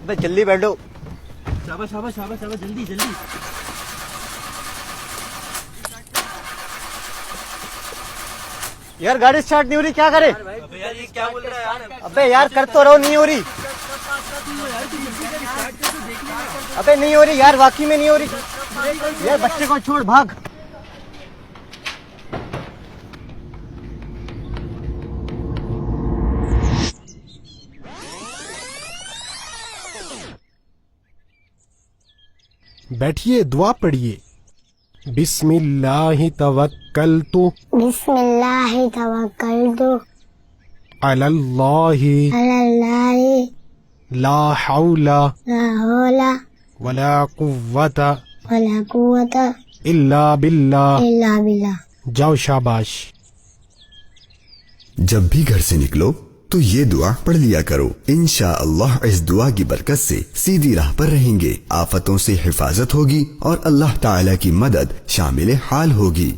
ابے جلدی بیٹھو. شاباش شاباش شاباش شاباش جلدی جلدی. یار گاڑی اسٹارٹ نہیں ہو رہی, کیا کرے؟ ابے یار یہ کیا بول رہا ہے یار. ابے یار کر تو رہو, نہیں ہو رہی. ابے نہیں ہو رہی یار, واقعی میں نہیں ہو رہی یار. بچے کو چھوڑ بھاگ. بیٹھیے دعا پڑھیے. بسم اللہ توکلت بسم اللہ توکلت علی اللہ علی اللہ لا حول لا حول ولا قوت ولا قوت الا باللہ. الا باللہ. جاؤ شاباش. جب بھی گھر سے نکلو تو یہ دعا پڑھ لیا کرو. انشاءاللہ اس دعا کی برکت سے سیدھی راہ پر رہیں گے, آفتوں سے حفاظت ہوگی اور اللہ تعالی کی مدد شامل حال ہوگی.